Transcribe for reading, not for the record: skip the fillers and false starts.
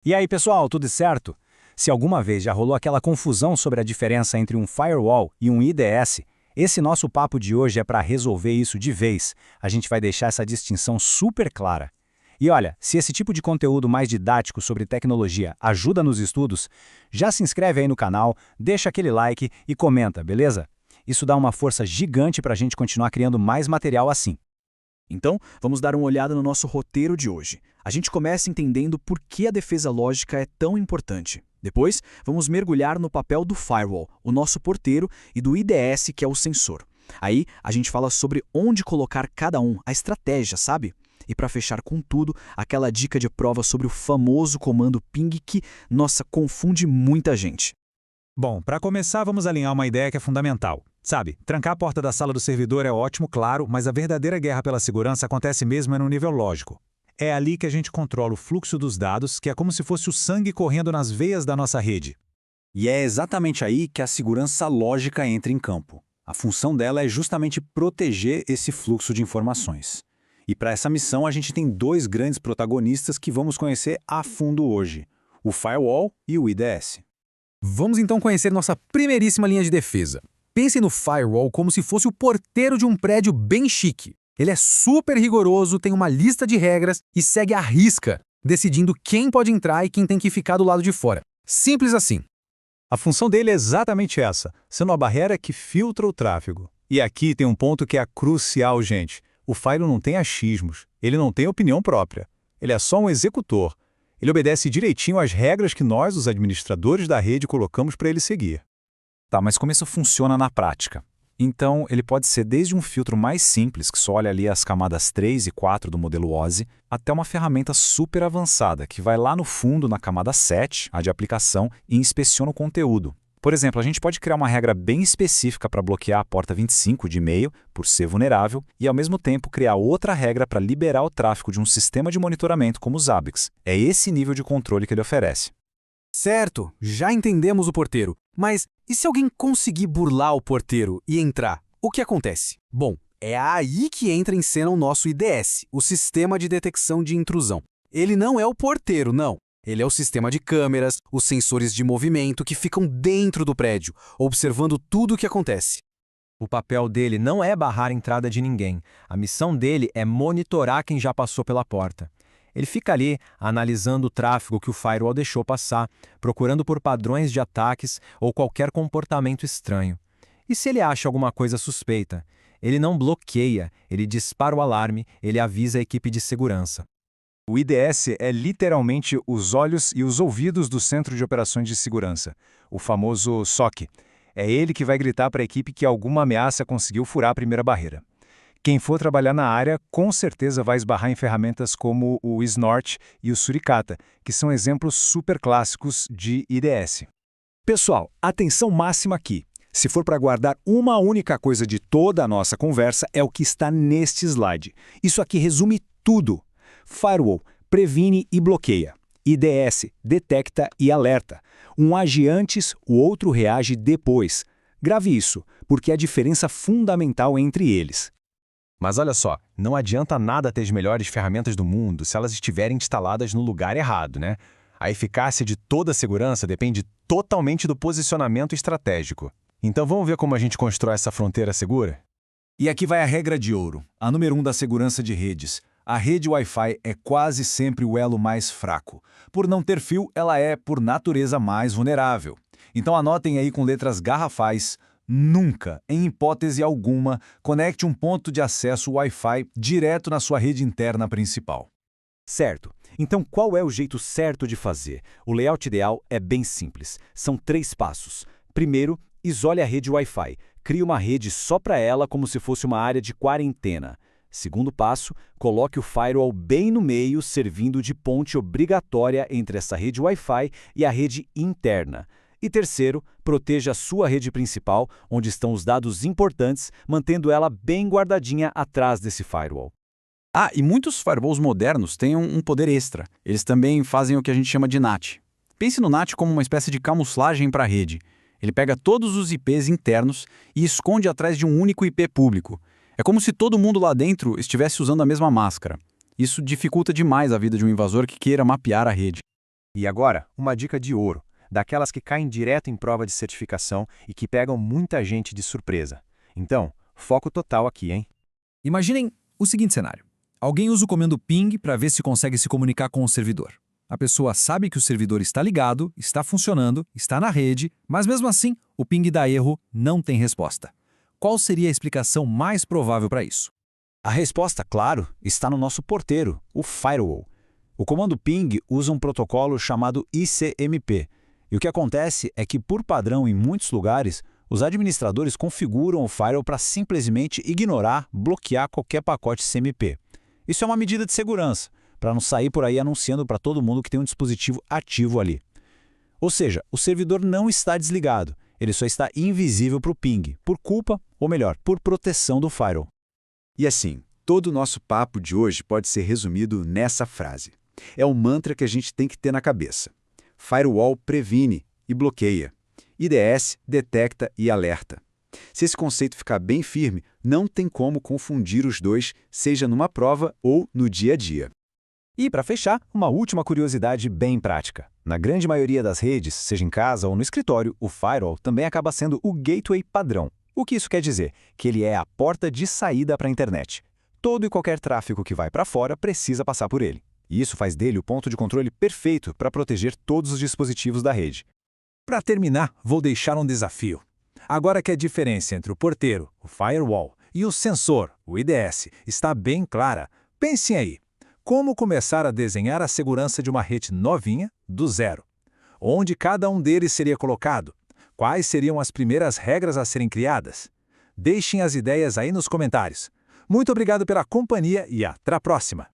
E aí, pessoal, tudo certo? Se alguma vez já rolou aquela confusão sobre a diferença entre um firewall e um IDS, esse nosso papo de hoje é para resolver isso de vez. A gente vai deixar essa distinção super clara. E olha, se esse tipo de conteúdo mais didático sobre tecnologia ajuda nos estudos, já se inscreve aí no canal, deixa aquele like e comenta, beleza? Isso dá uma força gigante para a gente continuar criando mais material assim. Então, vamos dar uma olhada no nosso roteiro de hoje. A gente começa entendendo por que a defesa lógica é tão importante. Depois, vamos mergulhar no papel do firewall, o nosso porteiro, e do IDS, que é o sensor. Aí, a gente fala sobre onde colocar cada um, a estratégia, sabe? E para fechar com tudo, aquela dica de prova sobre o famoso comando ping que, nossa, confunde muita gente. Bom, para começar, vamos alinhar uma ideia que é fundamental. Sabe, trancar a porta da sala do servidor é ótimo, claro, mas a verdadeira guerra pela segurança acontece mesmo no nível lógico. É ali que a gente controla o fluxo dos dados, que é como se fosse o sangue correndo nas veias da nossa rede. E é exatamente aí que a segurança lógica entra em campo. A função dela é justamente proteger esse fluxo de informações. E para essa missão a gente tem dois grandes protagonistas que vamos conhecer a fundo hoje: o firewall e o IDS. Vamos então conhecer nossa primeiríssima linha de defesa. Pense no firewall como se fosse o porteiro de um prédio bem chique. Ele é super rigoroso, tem uma lista de regras e segue à risca, decidindo quem pode entrar e quem tem que ficar do lado de fora. Simples assim. A função dele é exatamente essa, sendo a barreira que filtra o tráfego. E aqui tem um ponto que é crucial, gente. O firewall não tem achismos, ele não tem opinião própria. Ele é só um executor. Ele obedece direitinho às regras que nós, os administradores da rede, colocamos para ele seguir. Tá, mas como isso funciona na prática? Então, ele pode ser desde um filtro mais simples, que só olha ali as camadas 3 e 4 do modelo OSI, até uma ferramenta super avançada, que vai lá no fundo na camada 7, a de aplicação, e inspeciona o conteúdo. Por exemplo, a gente pode criar uma regra bem específica para bloquear a porta 25 de e-mail, por ser vulnerável, e ao mesmo tempo criar outra regra para liberar o tráfego de um sistema de monitoramento como o Zabbix. É esse nível de controle que ele oferece. Certo, já entendemos o porteiro. Mas e se alguém conseguir burlar o porteiro e entrar? O que acontece? Bom, é aí que entra em cena o nosso IDS, o Sistema de Detecção de Intrusão. Ele não é o porteiro, não. Ele é o sistema de câmeras, os sensores de movimento que ficam dentro do prédio, observando tudo o que acontece. O papel dele não é barrar a entrada de ninguém. A missão dele é monitorar quem já passou pela porta. Ele fica ali, analisando o tráfego que o firewall deixou passar, procurando por padrões de ataques ou qualquer comportamento estranho. E se ele acha alguma coisa suspeita? Ele não bloqueia, ele dispara o alarme, ele avisa a equipe de segurança. O IDS é literalmente os olhos e os ouvidos do Centro de Operações de Segurança, o famoso SOC. É ele que vai gritar para a equipe que alguma ameaça conseguiu furar a primeira barreira. Quem for trabalhar na área, com certeza vai esbarrar em ferramentas como o Snort e o Suricata, que são exemplos super clássicos de IDS. Pessoal, atenção máxima aqui. Se for para guardar uma única coisa de toda a nossa conversa, é o que está neste slide. Isso aqui resume tudo. Firewall previne e bloqueia. IDS detecta e alerta. Um age antes, o outro reage depois. Grave isso, porque é a diferença fundamental entre eles. Mas olha só, não adianta nada ter as melhores ferramentas do mundo se elas estiverem instaladas no lugar errado, né? A eficácia de toda a segurança depende totalmente do posicionamento estratégico. Então vamos ver como a gente constrói essa fronteira segura? E aqui vai a regra de ouro, a número 1 da segurança de redes. A rede Wi-Fi é quase sempre o elo mais fraco. Por não ter fio, ela é, por natureza, mais vulnerável. Então anotem aí com letras garrafais: nunca, em hipótese alguma, conecte um ponto de acesso Wi-Fi direto na sua rede interna principal. Certo. Então qual é o jeito certo de fazer? O layout ideal é bem simples. São 3 passos. Primeiro, isole a rede Wi-Fi. Crie uma rede só para ela como se fosse uma área de quarentena. Segundo passo, coloque o firewall bem no meio, servindo de ponte obrigatória entre essa rede Wi-Fi e a rede interna. E terceiro, proteja a sua rede principal, onde estão os dados importantes, mantendo ela bem guardadinha atrás desse firewall. Ah, e muitos firewalls modernos têm um poder extra. Eles também fazem o que a gente chama de NAT. Pense no NAT como uma espécie de camuflagem para a rede. Ele pega todos os IPs internos e esconde atrás de um único IP público. É como se todo mundo lá dentro estivesse usando a mesma máscara. Isso dificulta demais a vida de um invasor que queira mapear a rede. E agora, uma dica de ouro, daquelas que caem direto em prova de certificação e que pegam muita gente de surpresa. Então, foco total aqui, hein? Imaginem o seguinte cenário. Alguém usa o comando ping para ver se consegue se comunicar com o servidor. A pessoa sabe que o servidor está ligado, está funcionando, está na rede, mas mesmo assim, o ping dá erro, não tem resposta. Qual seria a explicação mais provável para isso? A resposta, claro, está no nosso porteiro, o firewall. O comando ping usa um protocolo chamado ICMP. E o que acontece é que, por padrão em muitos lugares, os administradores configuram o firewall para simplesmente ignorar, bloquear qualquer pacote CMP. Isso é uma medida de segurança, para não sair por aí anunciando para todo mundo que tem um dispositivo ativo ali. Ou seja, o servidor não está desligado, ele só está invisível para o ping, por culpa, ou melhor, por proteção do firewall. E assim, todo o nosso papo de hoje pode ser resumido nessa frase. É um mantra que a gente tem que ter na cabeça. Firewall previne e bloqueia. IDS detecta e alerta. Se esse conceito ficar bem firme, não tem como confundir os dois, seja numa prova ou no dia a dia. E, para fechar, uma última curiosidade bem prática. Na grande maioria das redes, seja em casa ou no escritório, o firewall também acaba sendo o gateway padrão. O que isso quer dizer? Que ele é a porta de saída para a internet. Todo e qualquer tráfego que vai para fora precisa passar por ele. E isso faz dele o ponto de controle perfeito para proteger todos os dispositivos da rede. Para terminar, vou deixar um desafio. Agora que a diferença entre o porteiro, o firewall, e o sensor, o IDS, está bem clara, pensem aí. Como começar a desenhar a segurança de uma rede novinha, do zero? Onde cada um deles seria colocado? Quais seriam as primeiras regras a serem criadas? Deixem as ideias aí nos comentários. Muito obrigado pela companhia e até a próxima!